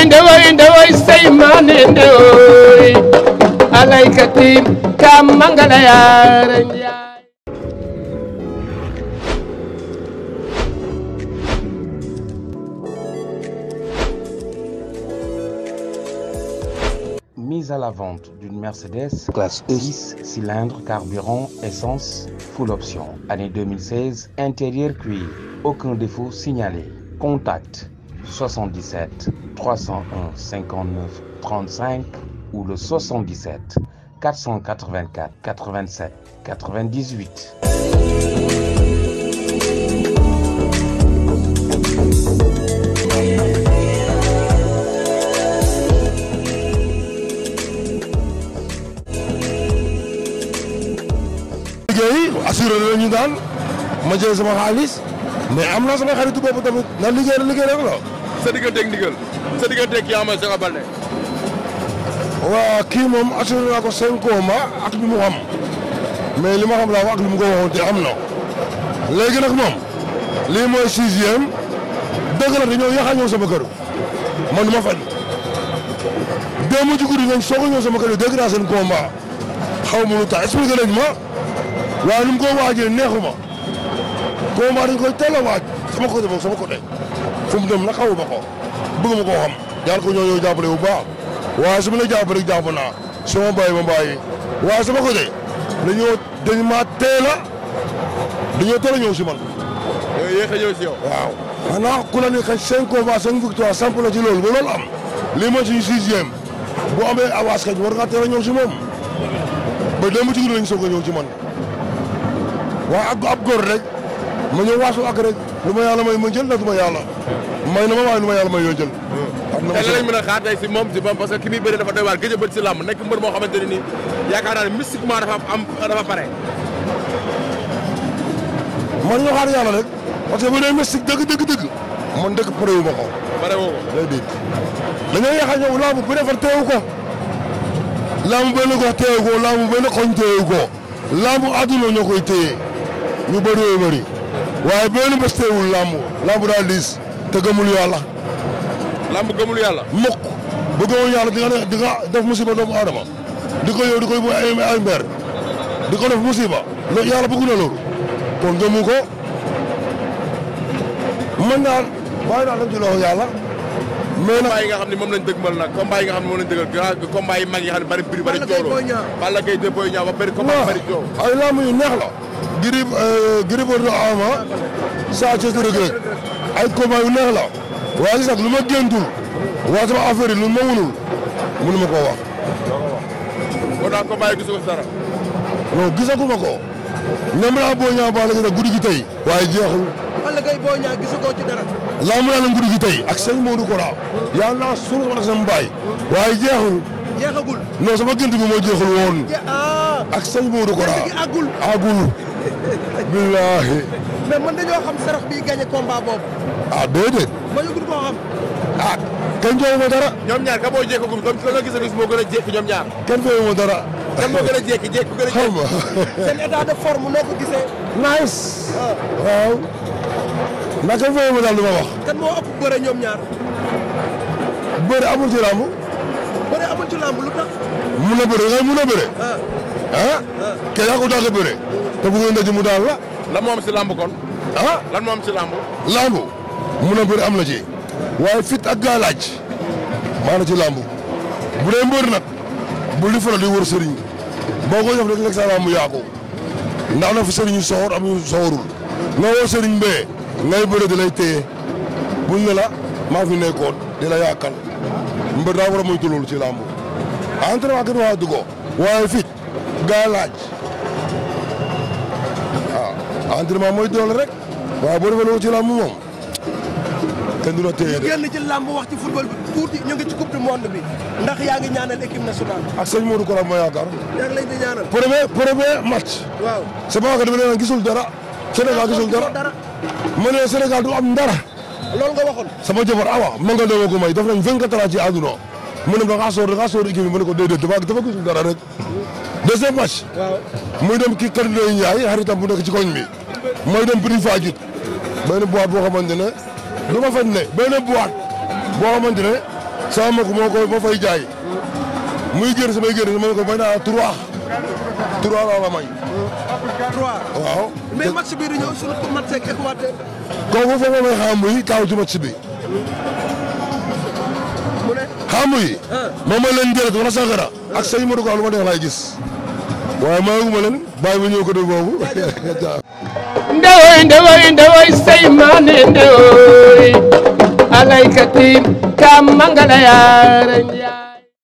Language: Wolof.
ndewoy seymane ndewoy alaykati kam mangala yaara njaay. Mise à la vente d'une Mercedes classe E 6 cylindres, carburant, essence, full option. Année 2016, intérieur cuir. Aucun défaut signalé. Contact 77 301 59 35 ou le 77 484 87 98. assuré la ñu daan ma jël sama xaalis mais am naa sama xaritu bopp tamit na liggéey rek la. sa digganteeg ndigal sa digganteeg kii Ama Sène Baldé. waa kii moom assuré naa ko 5 combats ak li mu xam mais li ma xam laa wax ak li mu ko waxoon te am na léegi nag moom lii mooy 6e dëgg la dañoo yàq a ñëw sama kër man du ma fen démb ci guddi nañ soog a ñëw sama kër yi dégg naa seen combat xaw ma lu tax expliqué nañ ma. waaye ni mu ko waajee neexuma combat dañ koy teel a waaj sama côté boobu sama côté fu mu dem nag xawuma ko bëgguma koo xam yàlla ko ñoo jàppale bu baax waaye su ma la jàppale rek jàpp naa su ma bàyyi ma bàyyi waaye sama côté dañu maa teel a ñëw si man. yooyu yéex a ñëw si yow. waaw xanaa ku la ne xëy 5 combats 5 victoires samp la ci loolu ba loolu am lii mooy suñu 6e bu amee avance kañ war ngaa teel a ñëw si moom ba démb ci guddi lañ soog a ñëw ci man. waaw ab góor rek ma ñëw waasu ak rek lu ma yàlla may ma jël nag ma yàlla may na ma waaye lu ma yàlla may yoo jël. am na lañ mën a xaar tey si moom parce que ki muy bëri dafa doy waar gëj a bëri si làmb nekk mbër moo xamante ne nii yaakaar naa ne mystiquement dafa pare. man ñoo xaar yàlla rek parce que bu dee mystique dëgg man dëgg pare wu ma ko. pare woo ko déedéet dañoo yàq a ñëw làmb bu defar teewu ko làmb benn gox teewu ko làmb benn koñ teewu ko làmb àdduna ñoo koy téye. ñu bëri waaye benn bés teewul lamb daal diis te gëmul yàlla. lamb gëmul yàlla. mukk bu gëmul yàlla di nga def musiba doomu aadama di ko yow di koy bu ay mber di ko def musiba loolu yàlla bëgg na loolu kon gëmu ko mën naa bàyyi naa dem ci loxo yàlla. mais nag combat yi nga xam ne moom lañ dëgmal nag combat yi nga xam ne moom lañ dëggal grand combat yi mag yi xam ne bari prix bari coono Balla Gaye de Boy Niang ba bari combat bari coono ay lamb yu neex la. Gris Bordeaux Ama Sa Thiès Reug Reug ay combat yu neex la waaye sax lu ma géntul waa sama affaire yi lu ma mënuma koo wax. kon daal combat yi gisuma si dara. non gisaguma ko ñoom laa Boy Niang Balla Gaye guddi gi tey waaye jeexul. Balla Gaye Boy Niang gisagoo ci dara. laa mu yàlla guddi gi tey ak sëñ Modou Kora yaa naa suul sama sama baay waaye jeexul. jeexagul non sama gént bi moo jeexul woon. ak sëñ Modou Kora agul. billaahi. mais man dañoo xam sarax bi gagné combat boobu. ah déedéet. ma yëgul koo xam. ah kenn jooyu ma dara. ñoom ñaar ka boo jékkagum comme que nga gis moo gën a jékki ñoom ñaar. kenn jooyu ma dara. kan moo gën a jékki ku gën a jékki. xam nga. seen état de forme noo ko gisee. nice. waaw. ndax kenn jooyu ma daal lu ma wax. kan moo ëpp bëre ñoom ñaar. bëre amul ci làmb. bëre amul ci làmb lu tax. mun na bëre ngay mun na bëre. kenn yaa ko dàq bëre. te bu ngeen daje mu daal la. lan moo am si làmb kon. lan moo am si làmb. làmb mun na bëre am na ci. waaye fit ak gaalaaj maa na ci làmb. bu dee mbër nag bu li faral di wër sëriñ boo ko def rek lekk sa làmb yaa ko ndax na fi sëriñ yu soxor am yu soxorul nga woo sëriñ bee ngay bëre di lay téye buñ ne la maa fi nekkoon di la yaakal mbër daa war a moytu loolu ci làmb entraînement gën waa duggo waaye fit gaalaaj waaw entraînement mooy doole rek waaye boo defee loolu ci làmb moom kenn du la téye de. ñu génn ci làmb wax ci football bi tuuti ñu ngi ci coupe du monde bi ndax yaa ngi ñaanal équipe nationale. ak sëñ Modou Kora ma yaakaar. yaa ngi leen di ñaanal. premier match. waaw c'est pas que dama leen gisul dara. Sénégal gisul dara. ma ne Sénégal du am dara. loolu nga waxoon. sama jabar awa ma nga doon ko may def nañ 24 ans ci àdduna mu ne da ngaa soor équipe bi ma ne ko déedéet dafa gisul dara rek. deuxième match. waaw muy dem kii Kër Ndoye Ndiaye xaritam bu nekk ci koñ bi. mooy dem Prix Fadiouth benn boîte boo xamante ne du ma fen ne benn boîte boo xamante ne sama mbokk moo fay jaay muy génn samay génn ma ne ko may naa 3 laa la may. 3 waaw. mais match bii di ñëw suñu match ak Équateur. kooku foofu may xam yi taw ci match bi. mu ne. xam yi. moom mooy leen jëlee wala Sankara ak say Modou Ka lu ma neex laay gis. waaye mayaguma leen bàyyi ma ñëw ko de boobu. ndewoy say maane ndewoy alaykati ka mangala yaara